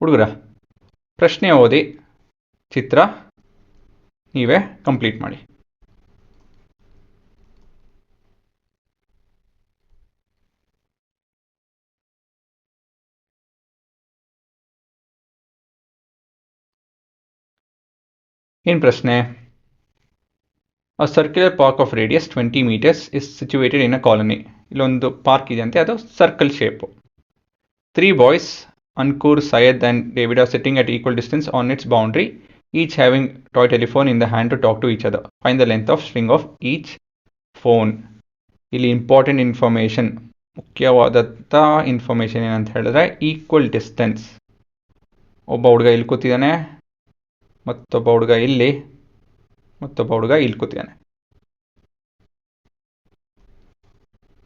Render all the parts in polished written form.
ಹುಡುಗರ ಪ್ರಶ್ನೆ ಓದಿ ಚಿತ್ರ ನೀವೇ ಕಂಪ್ಲೀಟ್ ಮಾಡಿ. ಏನು ಪ್ರಶ್ನೆ? A circular park of radius 20 meters is situated in a colony. ಇಲ್ಲೊಂದು ಪಾರ್ಕ್ ಇದೆ ಅಂತೆ, ಅದು circle shape. 3 boys, Ankur, Syed and David are sitting at equal distance on its boundary, each having toy telephone in the hand to talk to each other. Find the length of string of each phone. ಇಲ್ಲಿ important information, ಮುಖ್ಯವಾದಂಥ information ಏನಂತ ಹೇಳಿದ್ರೆ equal distance. ಒಬ್ಬ ಹುಡುಗ ಇಲ್ಲಿ ಕೂತಿದ್ದಾನೆ, ಮತ್ತೊಬ್ಬ ಹುಡುಗ ಇಲ್ಲಿ, ಮತ್ತೊಬ್ಬ ಹುಡುಗ ಇಲ್ಲಿ ಕೂತಿದ್ದಾನೆ.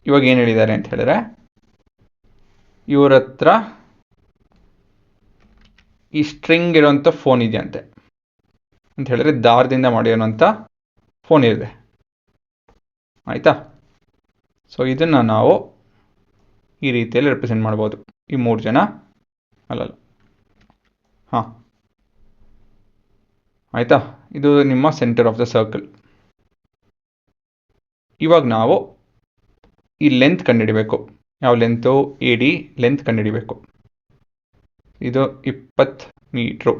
ಇವಾಗ ಏನು ಹೇಳಿದ್ದಾರೆ ಅಂತ ಹೇಳಿದ್ರೆ, ಇವ್ರ ಹತ್ರ ಈ ಸ್ಟ್ರಿಂಗ್ ಇರೋಂಥ ಫೋನ್ ಇದೆಯಂತೆ ಅಂತ ಹೇಳಿದ್ರೆ ದಾರದಿಂದ ಮಾಡಿರೋಂಥ ಫೋನ್ ಇದೆ. ಆಯಿತಾ? ಸೊ ಇದನ್ನು ನಾವು ಈ ರೀತಿಯಲ್ಲಿ ರೆಪ್ರೆಸೆಂಟ್ ಮಾಡ್ಬೋದು. ಈ 3 ಜನ ಅಲ್ಲಲ್ಲ. ಹಾಂ, ಆಯಿತಾ? ಇದು ನಿಮ್ಮ ಸೆಂಟರ್ ಆಫ್ ದ ಸರ್ಕಲ್. ಇವಾಗ ನಾವು ಈ ಲೆಂತ್ ಕಂಡುಹಿಡಿಬೇಕು. ಯಾವ ಲೆಂತು? AD ಲೆಂತ್ ಕಂಡುಹಿಡಿಬೇಕು. ಇದು 20 ಮೀಟ್ರು.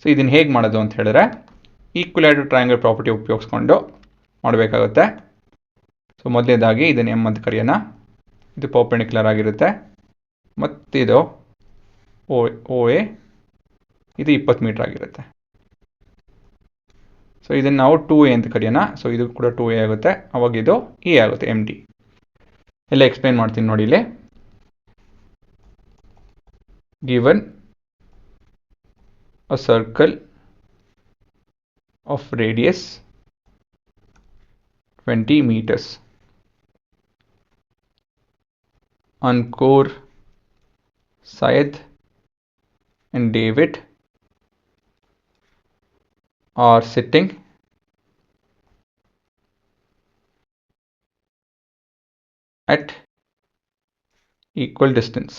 ಸೊ ಇದನ್ನು ಹೇಗೆ ಮಾಡೋದು ಅಂತ ಹೇಳಿದ್ರೆ ಈಕ್ವಿಲ್ಯಾಟರಲ್ ಟ್ರಯಾಂಗಲ್ ಪ್ರಾಪರ್ಟಿ ಉಪಯೋಗಿಸ್ಕೊಂಡು ಮಾಡಬೇಕಾಗುತ್ತೆ. ಸೊ ಮೊದಲನೇದಾಗಿ ಇದನ್ನು M ಅಂತ ಕರೆಯೋಣ. ಇದು ಪರ್ಪೆಂಡಿಕ್ಯುಲರ್ ಆಗಿರುತ್ತೆ, ಮತ್ತಿದು OA, ಇದು 20 ಮೀಟ್ರ್ ಆಗಿರುತ್ತೆ. ಸೊ ಇದನ್ನು ನಾವು 2A ಅಂತ ಕರೆಯೋಣ. ಸೊ ಇದು ಕೂಡ 2A ಆಗುತ್ತೆ. ಅವಾಗ ಇದು E ಆಗುತ್ತೆ, MD. ಎಲ್ಲ ಎಕ್ಸ್ಪ್ಲೇನ್ ಮಾಡ್ತೀನಿ ನೋಡಿ. ಇಲ್ಲಿ given a circle of radius 20 meters. Ankur, Syed and David are sitting at equal distance.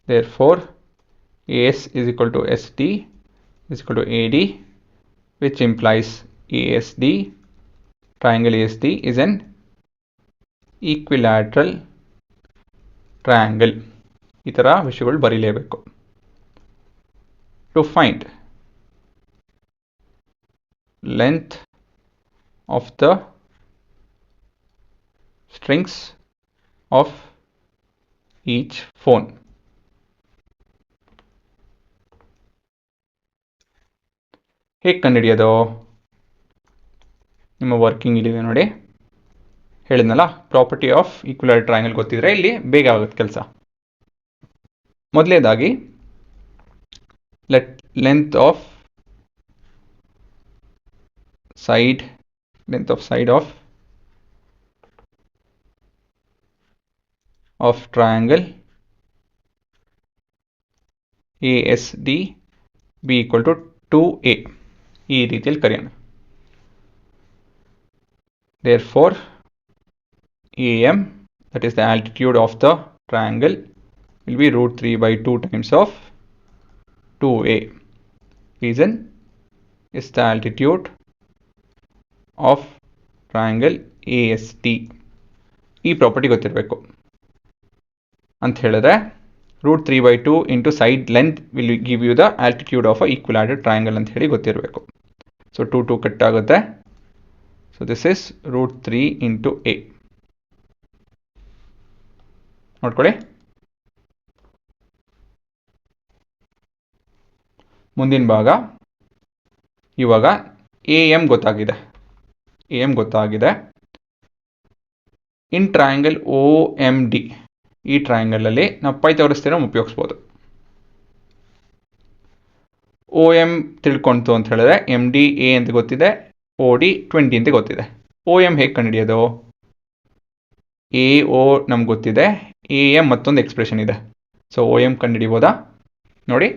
Therefore, AS is equal to SD is equal to AD, which implies ASD, triangle ASD is an equilateral triangle. ಈ ಥರ ವಿಷಯಗಳು ಬರೀಲೇಬೇಕು. To find length of the strings of each phone. ಹೇಗೆ ಕಂಡುಹಿಡಿಯೋದು? ನಿಮ್ಮ working ಇಲ್ಲಿದೆ ನೋಡಿ. ಹೇಳಿದ್ನಲ್ಲ, property of ಈಕ್ವಿಲ್ಯಾಟರಲ್ triangle ಗೊತ್ತಿದ್ರೆ ಇಲ್ಲಿ ಬೇಗ ಆಗುತ್ತೆ ಕೆಲಸ. ಮೊದಲನೇದಾಗಿ length of side of triangle ASD be equal to 2A. ಈ ರೀತಿಯಲ್ಲಿ ಕರೆಯೋಣ. Therefore, AM, that is the altitude of the triangle, will be √3/2 times of 2A. Reason is the altitude of triangle ASD. ಈ property ಗೊತ್ತಿರಬೇಕು ಅಂತ ಹೇಳಿದ್ರೆ √3/2 into side length will give you the altitude of a equilateral triangle ಅಂತ ಹೇಳಿ ಗೊತ್ತಿರಬೇಕು. So 2 cut ಆಗುತ್ತೆ. So this is √3 into A. ನೋಡ್ಕೊಳ್ಳಿ. ಮುಂದಿನ ಭಾಗ. ಇವಾಗ AM ಗೊತ್ತಾಗಿದೆ. ಇನ್ ಟ್ರಯಾಂಗಲ್ OMD, ಈ ಟ್ರಯಾಂಗಲಲ್ಲಿ ನಾವು ಪೈಥಾಗರಸ್ ಥಿಯರಮ್ ಉಪಯೋಗಿಸ್ಬೋದು. OM ತಿಳ್ಕೊಂತು ಅಂತ ಹೇಳಿದ್ರೆ MD A ಅಂತ ಗೊತ್ತಿದೆ, OD 20 ಅಂತ ಗೊತ್ತಿದೆ. OM ಹೇಗೆ ಕಂಡುಹಿಡಿಯೋದು? AO ನಮ್ಗೆ ಗೊತ್ತಿದೆ, AM ಮತ್ತೊಂದು ಎಕ್ಸ್ಪ್ರೆಷನ್ ಇದೆ. ಸೊ OM ಕಂಡುಹಿಡಿಬೋದಾ ನೋಡಿ?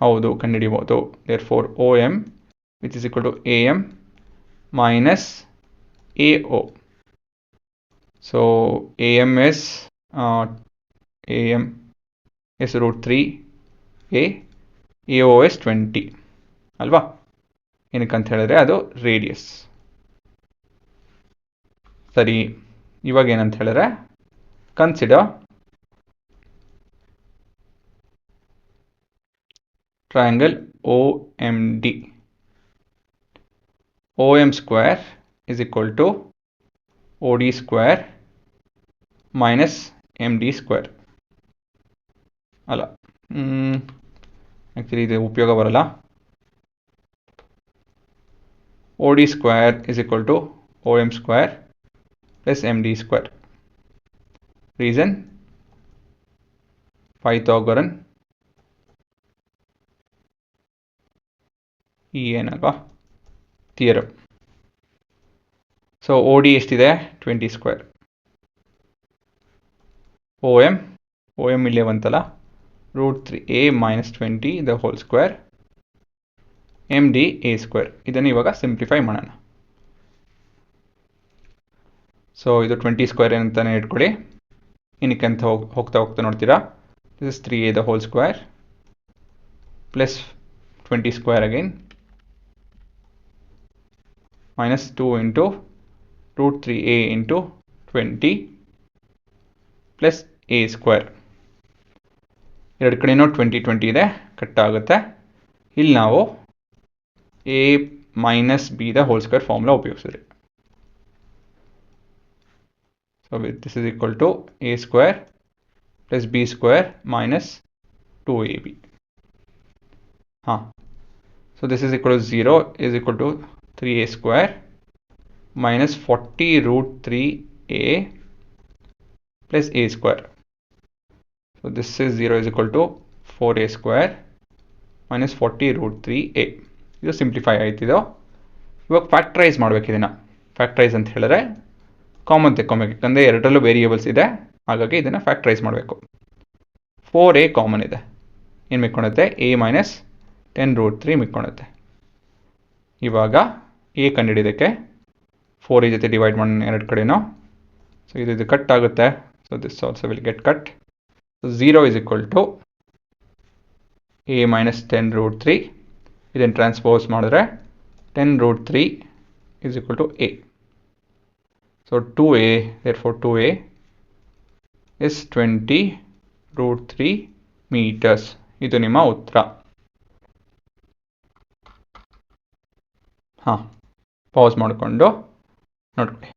ಹೌದು, ಕಂಡುಹಿಡಿಬೋದು. therefore OM which is equal to AM minus AO. So AM is root 3a, AO is 20 ಅಲ್ವಾ. ಏನಕ್ಕಂತ ಹೇಳಿದ್ರೆ ಅದು ರೇಡಿಯಸ್. ಸರಿ, ಇವಾಗ ಏನಂತ ಹೇಳಿದ್ರೆ consider triangle OMD. OM square is equal to OD square minus MD square. ಅಲ್ಲ, ಆ್ಯಕ್ಚುಲಿ ಇದು ಉಪಯೋಗ ಬರಲ್ಲ. OD square is equal to OM square plus MD square. Reason? Pythagorean ಏನಲ್ವಾ ಥಿಯರಮ್. ಸೊ OD ಎಷ್ಟಿದೆ? 20 ಸ್ಕ್ವೇರ್. OM ಇಲ್ಲೇ ಬಂತಲ್ಲ, root 3a minus 20 the whole square MD a square. ಇದನ್ನು ಇವಾಗ ಸಿಂಪ್ಲಿಫೈ ಮಾಡೋಣ. ಸೊ ಇದು 20 ಸ್ಕ್ವೇರ್ ಅಂತಾನೆ ಇಟ್ಕೊಳ್ಳಿ. ಏನಕ್ಕೆ ಅಂತ ಹೋಗ್ತಾ ನೋಡ್ತೀರಾ. This is 3a the whole square plus 20 square again minus 2 into root 3a into 20 plus a square. ಎರಡು ಕಡೆನೂ 20 ಇದೆ, ಕಟ್ ಆಗುತ್ತೆ. ಇಲ್ಲಿ ನಾವು a minus b the whole square formula ಉಪಯೋಗಿಸಿದ್ರಿ. So this is equal to a square plus b square minus 2ab. So this is equal to 0 is equal to 3a square minus 40 root 3a plus a square. So this is 0 is equal to 4a square minus 40 root 3a. ಇದು simplify ಆಯ್ತಿದ್ದು. ಇವಾಗ factorise ಮಾಡ್ಬೇಕು. ಇದನ್ನು factorise ಅಂತ ಹೇಳಿದ್ರೆ common ತೆಕ್ಕೊಬೇಕು, ಯಾಕಂದರೆ ಎರಡರಲ್ಲೂ variables ಇದೆ, ಹಾಗಾಗಿ ಇದನ್ನು ಫ್ಯಾಕ್ಟ್ರೈಸ್ ಮಾಡಬೇಕು. 4a ಕಾಮನ್ ಇದೆ, ಏನು ಮಿಕ್ಕೊಳುತ್ತೆ? a ಮೈನಸ್ 10 ರೂಟ್ 3 ಮಿಕ್ಕೊಳುತ್ತೆ. ಇವಾಗ a ಕಂಡುಹಿಡಿಯೋದಕ್ಕೆ 4a ಜೊತೆ ಡಿವೈಡ್ ಮಾಡೋಣ ಎರಡು ಕಡೆನೂ. ಸೊ ಇದು ಕಟ್ ಆಗುತ್ತೆ. So this also will get cut. So 0 is equal to a minus 10 root 3. ಇದನ್ನು ಟ್ರಾನ್ಸ್ಪೋಸ್ ಮಾಡಿದ್ರೆ 10 root 3 is equal to a. So 2a, therefore 2a is 20 root 3 meters. ಇದು ನಿಮ್ಮ ಉತ್ತರ. ಪಾಸ್ ಮಾಡಿಕೊಂಡು ನೋಡ್ಕೊಳ್ಳಿ.